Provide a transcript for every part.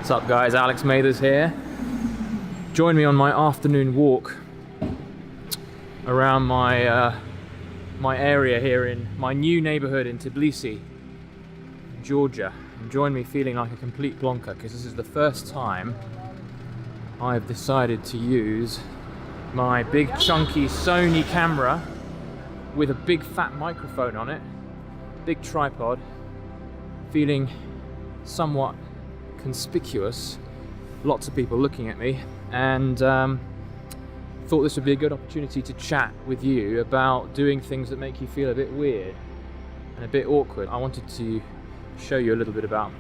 What's up guys, Alex Mathers here. Join me on my afternoon walk around my area here in my new neighborhood in Tbilisi, Georgia. And join me feeling like a complete plonker because this is the first time I've decided to use my big chunky Sony camera with a big fat microphone on it, big tripod, feeling somewhat conspicuous, lots of people looking at me, and thought this would be a good opportunity to chat with you about doing things that make you feel a bit weird and a bit awkward. I wanted to show you a little bit about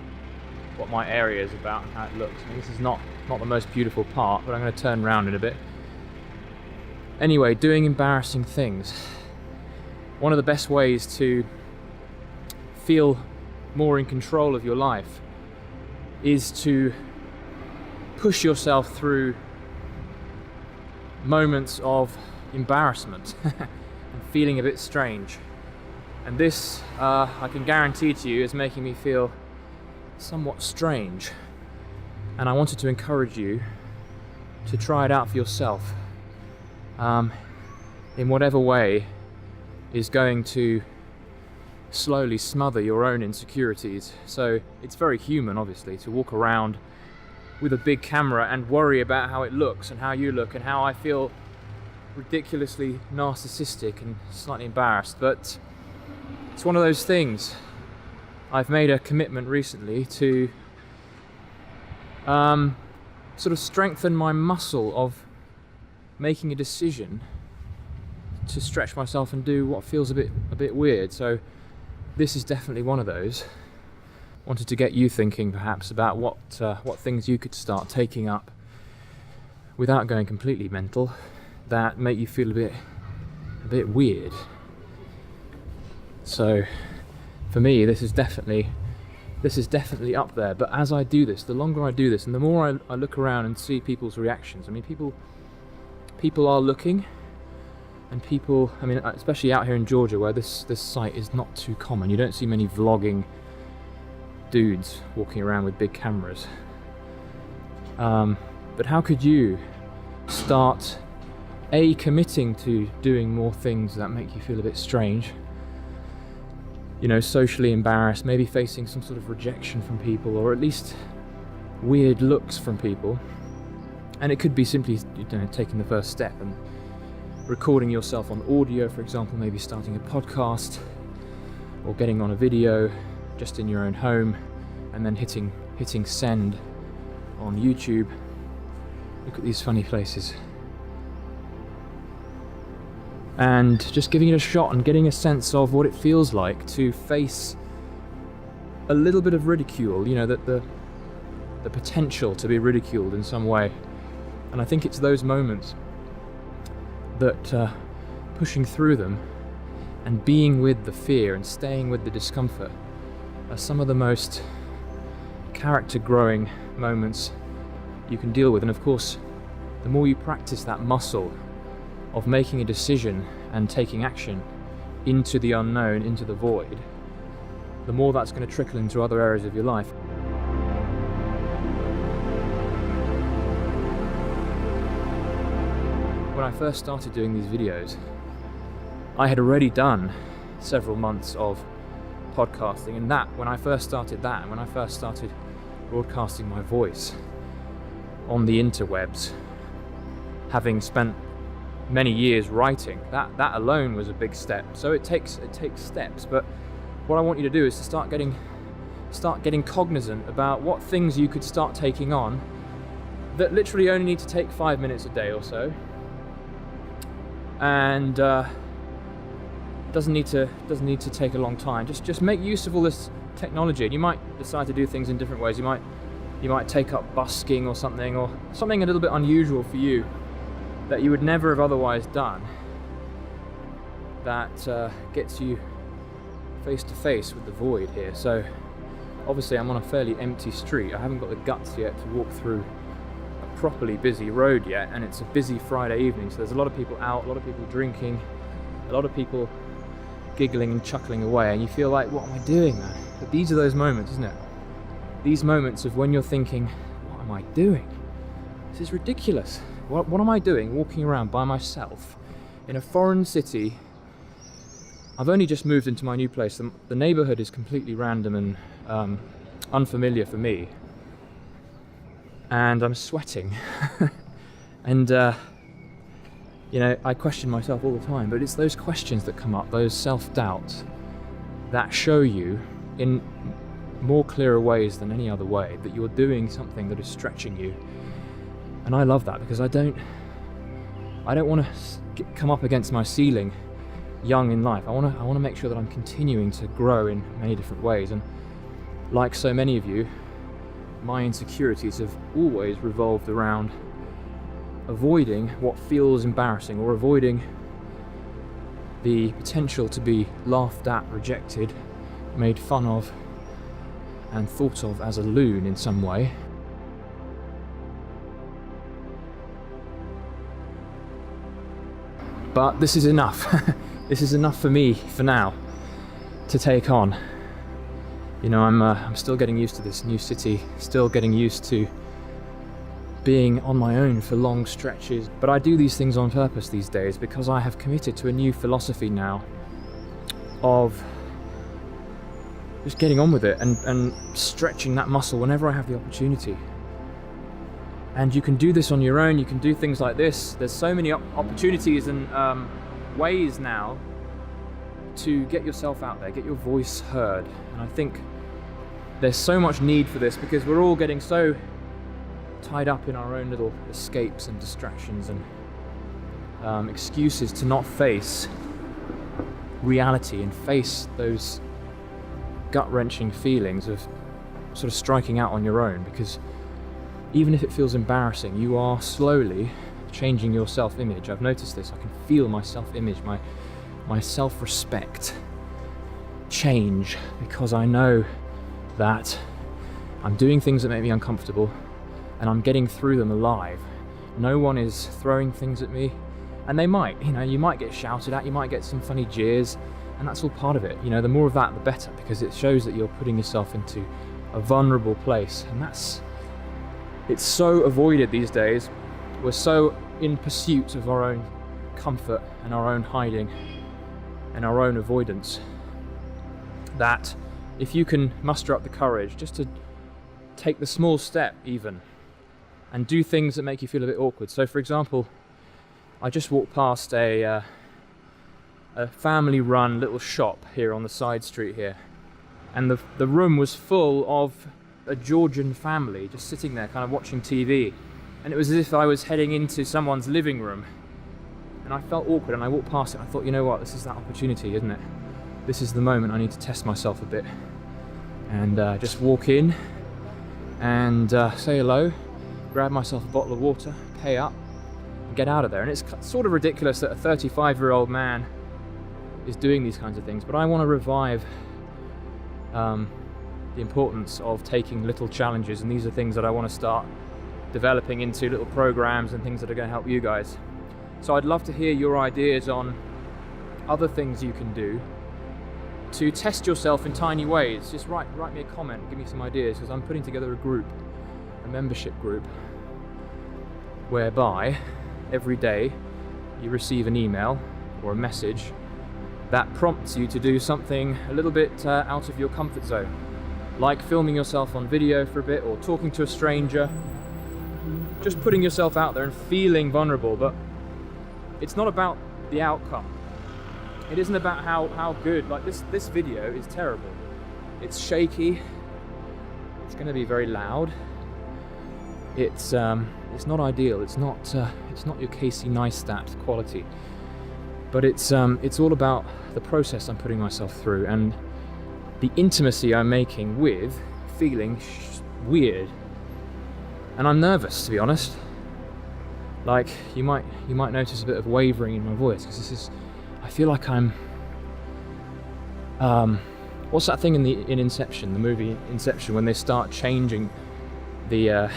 what my area is about and how it looks. I mean, this is not the most beautiful part, but I'm going to turn around in a bit. Anyway, doing embarrassing things. One of the best ways to feel more in control of your life is to push yourself through moments of embarrassment and feeling a bit strange. And this, I can guarantee to you, is making me feel somewhat strange. And I wanted to encourage you to try it out for yourself in whatever way is going to slowly smother your own insecurities. So it's very human, obviously, to walk around with a big camera and worry about how it looks and how you look and how I feel ridiculously narcissistic and slightly embarrassed. But it's one of those things. I've made a commitment recently to sort of strengthen my muscle of making a decision to stretch myself and do what feels a bit weird. So this is definitely one of those. Wanted to get you thinking perhaps about what things you could start taking up without going completely mental that make you feel a bit weird. So for me, this is definitely up there. But as I do this, the longer I do this, and the more I look around and see people's reactions. I mean, people are looking. And people, I mean, especially out here in Georgia where this site is not too common. You don't see many vlogging dudes walking around with big cameras. But how could you start committing to doing more things that make you feel a bit strange? You know, socially embarrassed, maybe facing some sort of rejection from people, or at least weird looks from people. And it could be simply, you know, taking the first step and recording yourself on audio, for example, maybe starting a podcast or getting on a video just in your own home and then hitting send on YouTube. Look at these funny places. And just giving it a shot and getting a sense of what it feels like to face a little bit of ridicule, you know, that the potential to be ridiculed in some way. And I think it's those moments that pushing through them and being with the fear and staying with the discomfort are some of the most character growing moments you can deal with. And of course, the more you practice that muscle of making a decision and taking action into the unknown, into the void, the more that's going to trickle into other areas of your life. When I first started doing these videos, I had already done several months of podcasting, and when I first started broadcasting my voice on the interwebs, having spent many years writing, that alone was a big step. So it takes steps, but what I want you to do is to start getting cognizant about what things you could start taking on that literally only need to take 5 minutes a day or so. And doesn't need to take a long time. Just make use of all this technology, and you might decide to do things in different ways. You might take up busking or something a little bit unusual for you that you would never have otherwise done. That gets you face to face with the void here. So obviously I'm on a fairly empty street. I haven't got the guts yet to walk through properly busy road yet, and it's a busy Friday evening, so there's a lot of people out, a lot of people drinking, a lot of people giggling and chuckling away, and you feel like, what am I doing, man? But these are those moments, isn't it? These moments of when you're thinking, am I doing? This is ridiculous. What am I doing walking around by myself in a foreign city? I've only just moved into my new place. The neighborhood is completely random and unfamiliar for me. And I'm sweating. And, you know, I question myself all the time, but it's those questions that come up, those self-doubts, that show you in more clearer ways than any other way that you're doing something that is stretching you. And I love that, because I don't want to come up against my ceiling young in life. I want to make sure that I'm continuing to grow in many different ways. And like so many of you, my insecurities have always revolved around avoiding what feels embarrassing, or avoiding the potential to be laughed at, rejected, made fun of, and thought of as a loon in some way. But this is enough. This is enough for me for now to take on. You know, I'm still getting used to this new city, still getting used to being on my own for long stretches. But I do these things on purpose these days because I have committed to a new philosophy now of just getting on with it and stretching that muscle whenever I have the opportunity. And you can do this on your own, you can do things like this. There's so many opportunities and ways now to get yourself out there, get your voice heard. And I think there's so much need for this, because we're all getting so tied up in our own little escapes and distractions and excuses to not face reality and face those gut-wrenching feelings of sort of striking out on your own. Because even if it feels embarrassing, you are slowly changing your self-image. I've noticed this. I can feel my self-image, my self-respect change, because I know that I'm doing things that make me uncomfortable and I'm getting through them alive. No one is throwing things at me, and they might, you know, you might get shouted at, you might get some funny jeers, and that's all part of it. You know, the more of that, the better, because it shows that you're putting yourself into a vulnerable place, and it's so avoided these days. We're so in pursuit of our own comfort and our own hiding and our own avoidance, that if you can muster up the courage just to take the small step even and do things that make you feel a bit awkward. So for example, I just walked past a family-run little shop here on the side street here, and the room was full of a Georgian family just sitting there kind of watching TV, and it was as if I was heading into someone's living room, and I felt awkward, and I walked past it and I thought, you know what, this is that opportunity, isn't it? This is the moment I need to test myself a bit and just walk in and say hello, grab myself a bottle of water, pay up and get out of there. And it's sort of ridiculous that a 35-year-old man is doing these kinds of things, but I want to revive the importance of taking little challenges, and these are things that I want to start developing into little programs and things that are going to help you guys. So I'd love to hear your ideas on other things you can do to test yourself in tiny ways. Just write me a comment, give me some ideas, because I'm putting together a membership group, whereby every day you receive an email or a message that prompts you to do something a little bit out of your comfort zone, like filming yourself on video for a bit, or talking to a stranger, just putting yourself out there and feeling vulnerable. But it's not about the outcome. It isn't about how good, like this video is terrible. It's shaky, it's going to be very loud, it's not ideal, it's not your Casey Neistat quality, but it's all about the process I'm putting myself through and the intimacy I'm making with feeling weird. And I'm nervous, to be honest. Like, you might notice a bit of wavering in my voice, because I feel like I'm what's that thing in Inception, the movie Inception, when they start changing they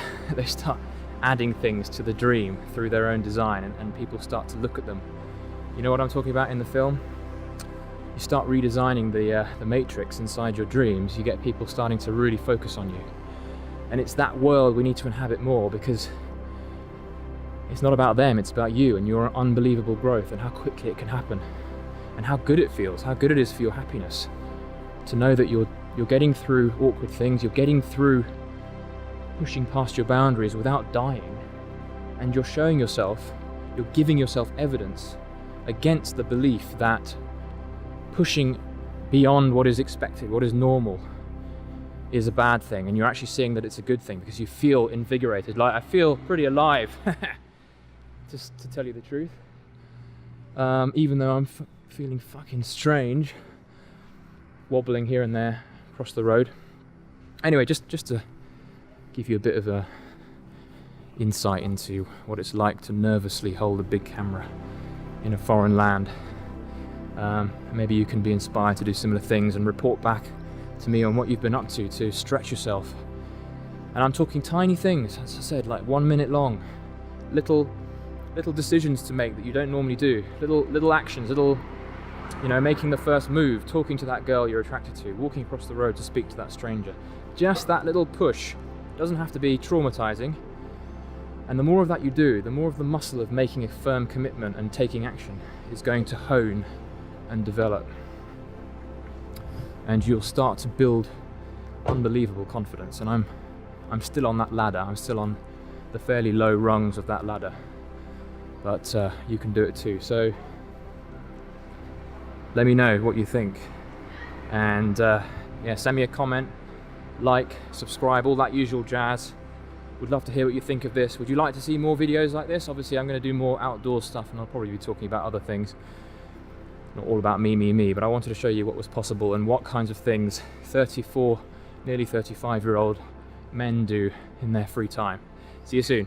start adding things to the dream through their own design, and people start to look at them. You know what I'm talking about in the film? You start redesigning the matrix inside your dreams, you get people starting to really focus on you. And it's that world we need to inhabit more, because it's not about them, it's about you and your unbelievable growth and how quickly it can happen and how good it feels, how good it is for your happiness to know that you're getting through awkward things, you're getting through pushing past your boundaries without dying, and you're showing yourself, you're giving yourself evidence against the belief that pushing beyond what is expected, what is normal, is a bad thing, and you're actually seeing that it's a good thing because you feel invigorated. Like, I feel pretty alive, just to tell you the truth. Even though I'm feeling fucking strange, wobbling here and there across the road. Anyway, just to give you a bit of a insight into what it's like to nervously hold a big camera in a foreign land. Maybe you can be inspired to do similar things and report back to me on what you've been up to stretch yourself. And I'm talking tiny things, as I said, like 1 minute long, little decisions to make that you don't normally do, little actions, making the first move, talking to that girl you're attracted to, walking across the road to speak to that stranger. Just that little push. It doesn't have to be traumatizing. And the more of that you do, the more of the muscle of making a firm commitment and taking action is going to hone and develop. And you'll start to build unbelievable confidence. And I'm still on that ladder. I'm still on the fairly low rungs of that ladder. But you can do it too. So let me know what you think. And send me a comment, like, subscribe, all that usual jazz. Would love to hear what you think of this. Would you like to see more videos like this? Obviously, I'm going to do more outdoor stuff, and I'll probably be talking about other things. Not all about me, but I wanted to show you what was possible and what kinds of things 34, nearly 35-year-old men do in their free time. See you soon.